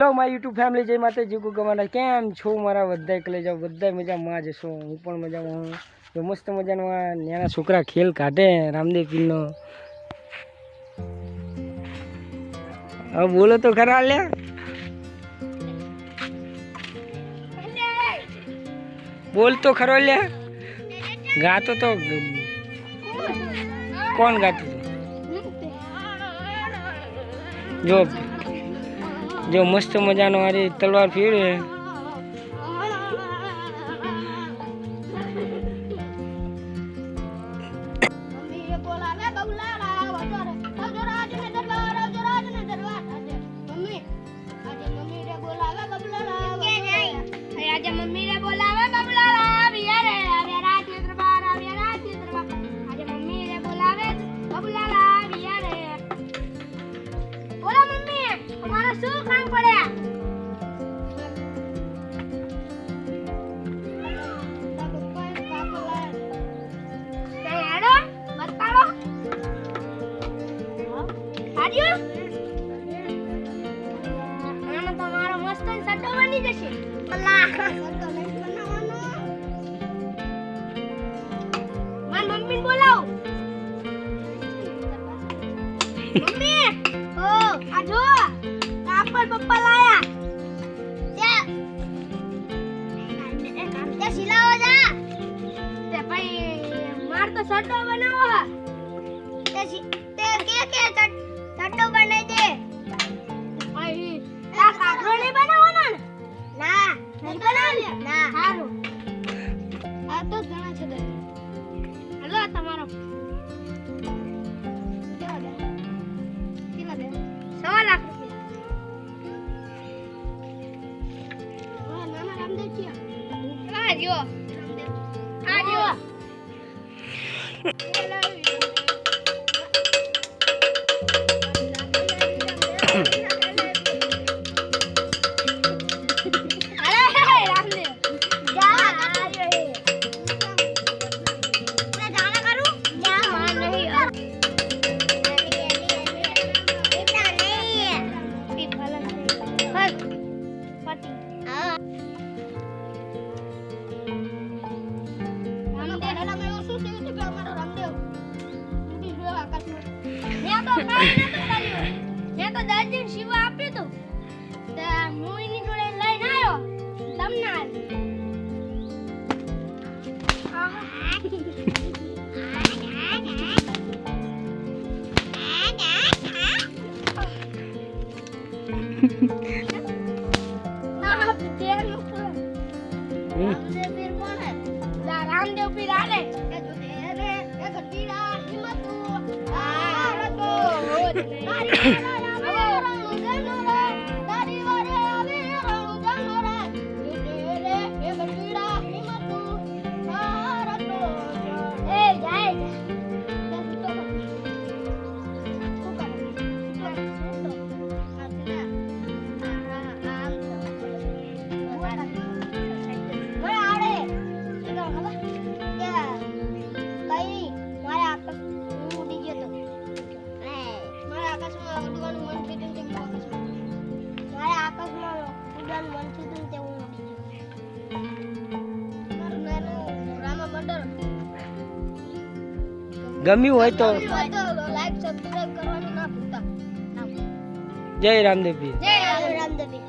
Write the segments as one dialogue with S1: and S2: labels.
S1: Hello my YouTube family, જય માતાજી જીગુ ગવાના. કેમ છો મારા બધાય કલે જાઓ? બધા મજામાં જ છો? હું પણ મજામાં હું. જો મસ્ત મજાનો આ નાના છોકરા ખેલ કાઢે રામદેવ પીરનો. હવે બોલો તો ખરા લે, બોલ તો ખરો લે. ગાતો તો કોણ ગાતું જો જો મસ્ત મજાનો આરી તલવાર ફેરવે.
S2: મમ્મી બોલાવ. મમ્મી ઓ આ જો કાપડ પપ્પા લાયા. તે સિલાવો જા. તે ભાઈ માર તો સટ્ટો બનાવો. તે કે સટ્ટો બનાવી દે. ભાઈ આ કાકરો નહીં બનાવવાનો ને? ના નહીં બનાવ. ના સારું. આ તો ઘણા છે. હેલો તમારો કેટલા દે? 1.25 લાખ રૂપિયા. નાના રામદેવ છે. આ જો આ જો. મેં તો દર્દી શિવ આપ્યું તું તે હું એની જોડે લઈને આવ્યો તમને રામદેવ પીર આલે
S1: ગમ્યું હોય તો
S2: લાઈક સબસ્ક્રાઇબ કરવાનું ના ભૂલતા.
S1: જય રામદેવ પીર.
S2: જય રામદેવ પીર.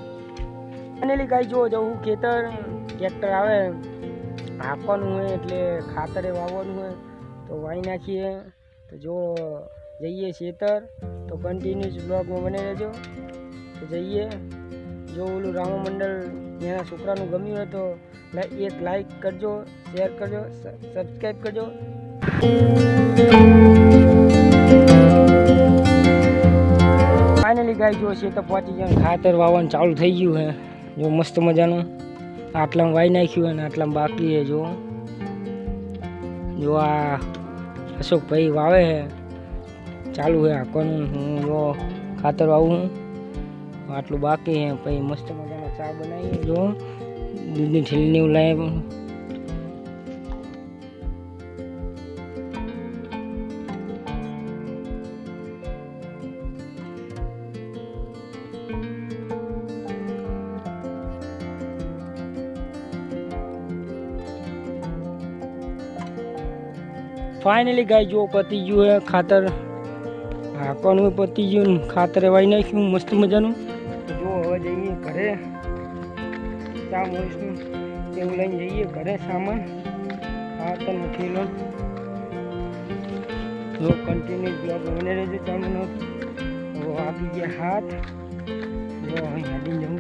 S1: ફાઇનલી ગાઈ જો હું ખેતર ટ્રેક્ટર આવે હાંકવાનું હોય એટલે ખાતરે વાવવાનું હોય તો વાવી નાખીએ. તો જો જઈએ ખેતર તો કન્ટિન્યુઅસ બ્લોગમાં બને રહેજો. તો જઈએ. જો ઓલું રામા મંડળ એના છોકરાનું ગમ્યું હોય તો એક લાઈક કરજો, શેર કરજો, સબસ્ક્રાઈબ કરજો. ફાઇનલી ગાય જો છે તો પહોંચી જાય. ખાતર વાવવાનું ચાલુ થઈ ગયું હે. જો મસ્ત મજાનું આટલામાં વાવી નાખ્યું અને આટલામાં બાકી હે. જો આ અશોકભાઈ વાવે હે, ચાલુ હે હાંકવાનું. હું જો ખાતર વાવું હું, આટલું બાકી હે. પછી મસ્ત મજાનો ચા બનાવીએ. જો દૂધની ઠેલીને એવું લાવે. ફાઇનલી ગાય જો પતી ગયું હે ખાતર હાંકવાનું પતી ગયું ને ખાતરે વાઈ નાખ્યું મસ્ત મજાનું. તો જો હવે જઈએ ઘરે ચા મોસનું એવું લઈને જઈએ ઘરે સામાન ખાતર મૂકેલો. જો કન્ટિન્યુ બ્લોગ બને રહેજો તમને. તો આપી ગયા હાથ જો અહીં હાડી જવું